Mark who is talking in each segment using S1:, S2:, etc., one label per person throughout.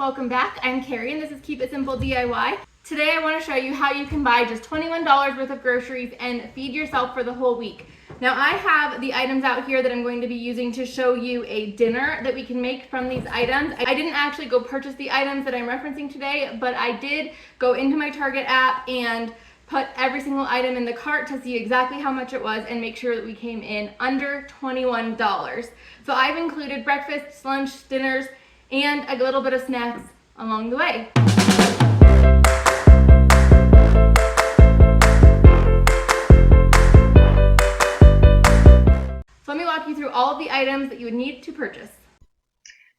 S1: welcome back. I'm Carrie and this is Keep It Simple DIY. Today I want to show you how you can buy just $21 worth of groceries and feed yourself for the whole week. Now I have the items out here that I'm going to be using to show you a dinner that we can make from these items. I didn't actually go purchase the items that I'm referencing today, but I did go into my Target app and put every single item in the cart to see exactly how much it was and make sure that we came in under $21. So I've included breakfasts, lunch, dinners, and a little bit of snacks along the way. So let me walk you through all of the items that you would need to purchase.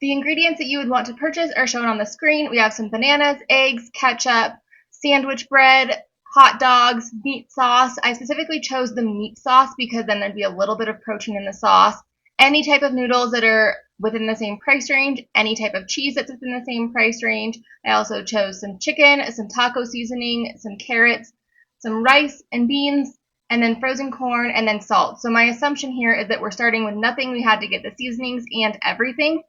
S1: The ingredients that you would want to purchase are shown on the screen. We have some bananas, eggs, ketchup, sandwich bread, hot dogs, meat sauce. I specifically chose the meat sauce because then there'd be a little bit of protein in the sauce. Any type of noodles that are within the same price range, any type of cheese that's within the same price range. I also chose some chicken, some taco seasoning, some carrots, some rice and beans, and then frozen corn, and then salt. So my assumption here is that we're starting with nothing. We had to get the seasonings and everything.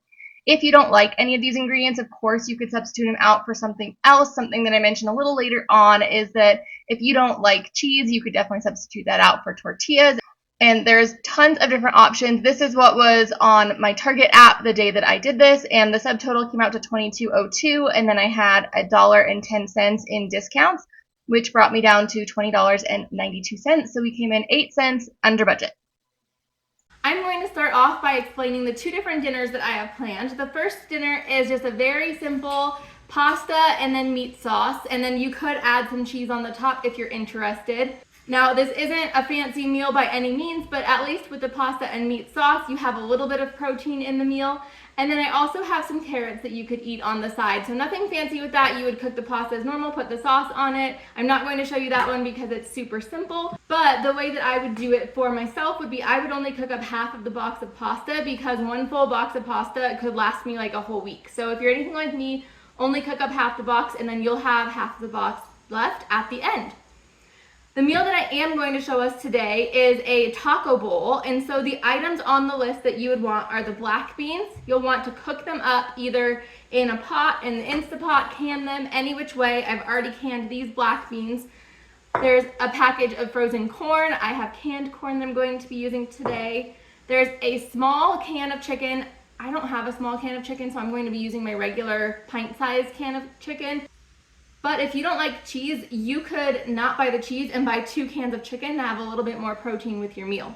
S1: If you don't like any of these ingredients, of course, you could substitute them out for something else. Something that I mentioned a little later on is that if you don't like cheese, you could definitely substitute that out for tortillas. And there's tons of different options. This is what was on my Target app the day that I did this, and the subtotal came out to $22.02, and then I had $1.10 in discounts, which brought me down to $20.92. So we came in 8 cents under budget. I'm going to start off by explaining the two different dinners that I have planned. The first dinner is just a very simple pasta and then meat sauce, and then you could add some cheese on the top if you're interested. Now, this isn't a fancy meal by any means, but at least with the pasta and meat sauce, you have a little bit of protein in the meal. And then I also have some carrots that you could eat on the side. So nothing fancy with that. You would cook the pasta as normal, put the sauce on it. I'm not going to show you that one because it's super simple. But the way that I would do it for myself would be I would only cook up half of the box of pasta because one full box of pasta could last me like a whole week. So if you're anything like me, only cook up half the box and then you'll have half of the box left at the end. The meal that I am going to show us today is a taco bowl, and so the items on the list that you would want are the black beans. You'll want to cook them up either in a pot, in the Instapot, can them any which way. I've already canned these black beans. There's a package of frozen corn. I have canned corn that I'm going to be using today. There's a small can of chicken. I don't have a small can of chicken, so I'm going to be using my regular pint-sized can of chicken. But if you don't like cheese, you could not buy the cheese and buy 2 cans of chicken to have a little bit more protein with your meal.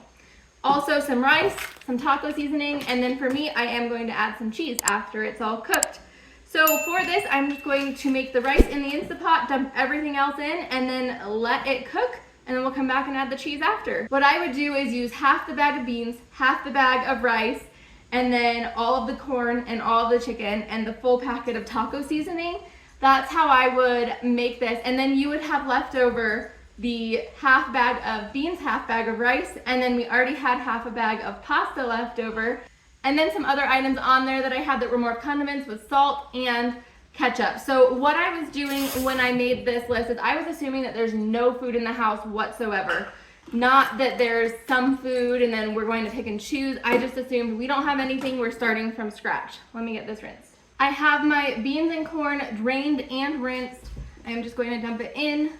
S1: Also some rice, some taco seasoning, and then for me, I am going to add some cheese after it's all cooked. So for this, I'm just going to make the rice in the Instapot, dump everything else in, and then let it cook, and then we'll come back and add the cheese after. What I would do is use half the bag of beans, half the bag of rice, and then all of the corn and all of the chicken, and the full packet of taco seasoning. That's how I would make this, and then you would have left over the half bag of beans, half bag of rice, and then we already had half a bag of pasta left over, and then some other items on there that I had that were more condiments with salt and ketchup. So what I was doing when I made this list is I was assuming that there's no food in the house whatsoever. Not that there's some food and then we're going to pick and choose. I just assumed we don't have anything, we're starting from scratch. Let me get this rinsed. I have my beans and corn drained and rinsed. I'm just going to dump it in.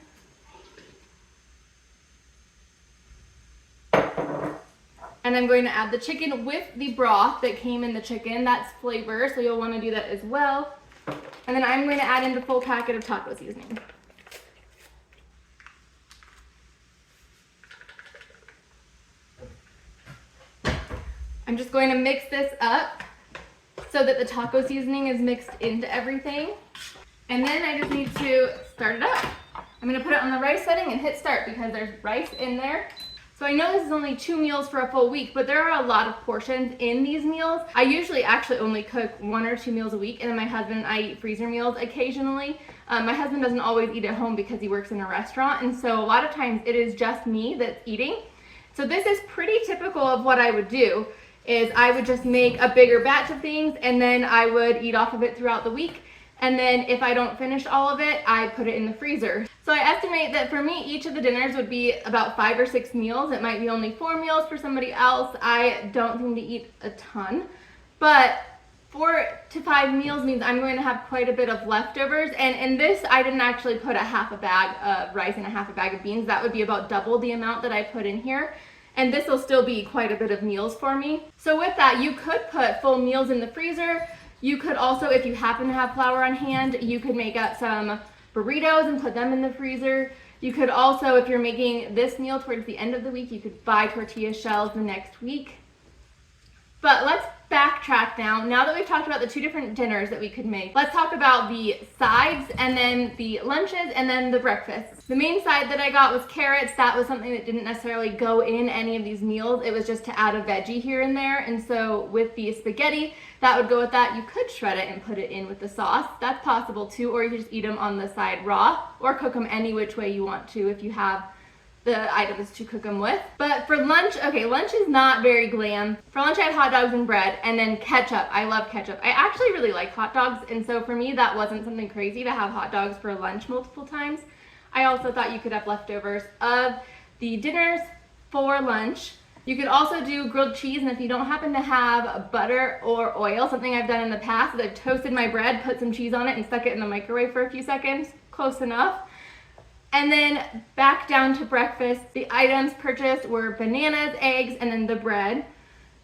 S1: And I'm going to add the chicken with the broth that came in the chicken. That's flavor, so you'll want to do that as well. And then I'm going to add in the full packet of taco seasoning. I'm just going to mix this up so that the taco seasoning is mixed into everything. And then I just need to start it up. I'm gonna put it on the rice setting and hit start because there's rice in there. So I know this is only 2 meals for a full week, but there are a lot of portions in these meals. I usually actually only cook 1 or 2 meals a week, and then my husband and I eat freezer meals occasionally. My husband doesn't always eat at home because he works in a restaurant, and so a lot of times it is just me that's eating. So this is pretty typical of what I would do. Is I would just make a bigger batch of things and then I would eat off of it throughout the week. And then if I don't finish all of it, I put it in the freezer. So I estimate that for me, each of the dinners would be about 5 or 6 meals. It might be only 4 meals for somebody else. I don't seem to eat a ton. But 4 to 5 meals means I'm going to have quite a bit of leftovers. And in this, I didn't actually put a half a bag of rice and a half a bag of beans. That would be about double the amount that I put in here. And this will still be quite a bit of meals for me. So with that, you could put full meals in the freezer. You could also, if you happen to have flour on hand, you could make up some burritos and put them in the freezer. You could also, if you're making this meal towards the end of the week, you could buy tortilla shells the next week. But let's backtrack now. Now that we've talked about the 2 different dinners that we could make, let's talk about the sides and then the lunches and then the breakfasts. The main side that I got was carrots. That was something that didn't necessarily go in any of these meals. It was just to add a veggie here and there. And so with the spaghetti, that would go with that. You could shred it and put it in with the sauce. That's possible too, or you could just eat them on the side raw or cook them any which way you want to if you have the items to cook them with. But for lunch, okay, lunch is not very glam. For lunch I had hot dogs and bread and then ketchup. I love ketchup. I actually really like hot dogs, and so for me that wasn't something crazy to have hot dogs for lunch multiple times. I also thought you could have leftovers of the dinners for lunch. You could also do grilled cheese, and if you don't happen to have butter or oil, something I've done in the past is I've toasted my bread, put some cheese on it, and stuck it in the microwave for a few seconds. Close enough. And then back down to breakfast, the items purchased were bananas, eggs, and then the bread.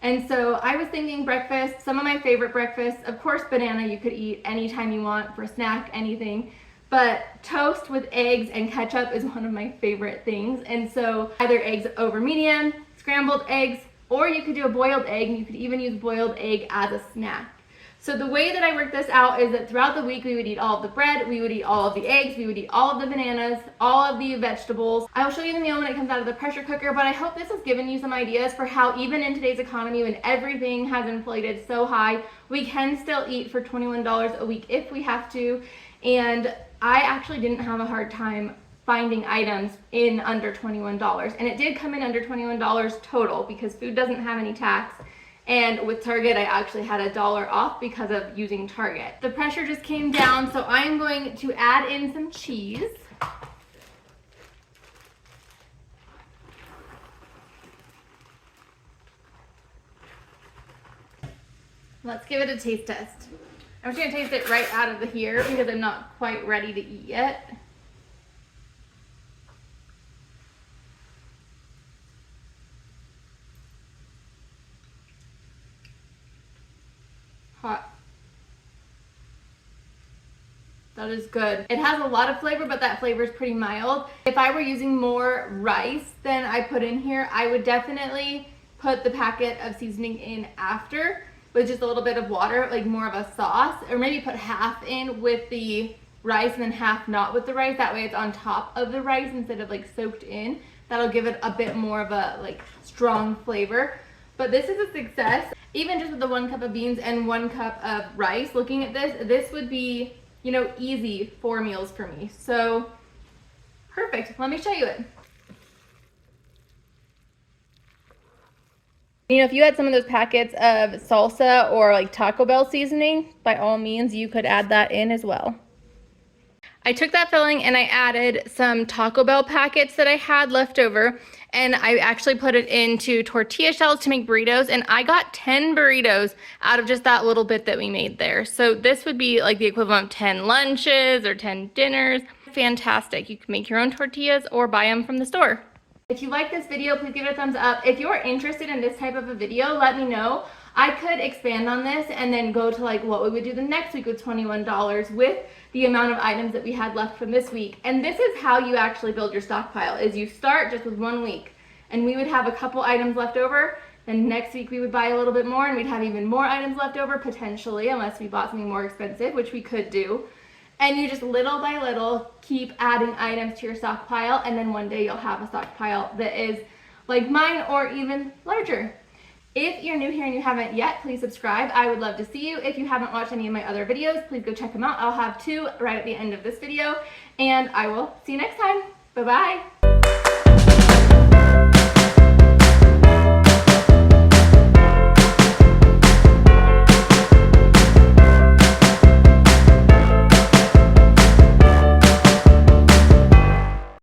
S1: And so I was thinking breakfast, some of my favorite breakfasts, of course banana you could eat anytime you want for a snack, anything. But toast with eggs and ketchup is one of my favorite things. And so either eggs over medium, scrambled eggs, or you could do a boiled egg, and you could even use boiled egg as a snack. So the way that I worked this out is that throughout the week we would eat all of the bread, we would eat all of the eggs, we would eat all of the bananas, all of the vegetables. I will show you the meal when it comes out of the pressure cooker, but I hope this has given you some ideas for how even in today's economy when everything has inflated so high, we can still eat for $21 a week if we have to. And I actually didn't have a hard time finding items in under $21. And it did come in under $21 total because food doesn't have any tax. And with Target, I actually had $1 off because of using Target. The pressure just came down, so I'm going to add in some cheese. Let's give it a taste test. I'm just gonna taste it right out of the here because I'm not quite ready to eat yet. Hot. That is good. It has a lot of flavor, but that flavor is pretty mild. If I were using more rice than I put in here, I would definitely put the packet of seasoning in after with just a little bit of water, like more of a sauce, or maybe put half in with the rice and then half not with the rice. That way it's on top of the rice instead of like soaked in. That'll give it a bit more of a like strong flavor. But this is a success. Even just with the 1 cup of beans and 1 cup of rice, looking at this, this would be, you know, easy 4 meals for me. So perfect. Let me show you it. You know, if you had some of those packets of salsa or like Taco Bell seasoning, by all means, you could add that in as well. I took that filling and I added some Taco Bell packets that I had left over, and I actually put it into tortilla shells to make burritos, and I got 10 burritos out of just that little bit that we made there. So this would be like the equivalent of 10 lunches or 10 dinners. Fantastic. You can make your own tortillas or buy them from the store. If you like this video, please give it a thumbs up. If you're interested in this type of a video, let me know. I could expand on this and then go to like what we would do the next week with $21 with the amount of items that we had left from this week. And this is how you actually build your stockpile, is you start just with 1 week and we would have a couple items left over. Then next week we would buy a little bit more and we'd have even more items left over potentially, unless we bought something more expensive, which we could do. And you just little by little keep adding items to your stockpile, and then one day you'll have a stockpile that is like mine or even larger. If you're new here and you haven't yet, please subscribe. I would love to see you. If you haven't watched any of my other videos, please go check them out. I'll have 2 right at the end of this video, and I will see you next time. Bye-bye.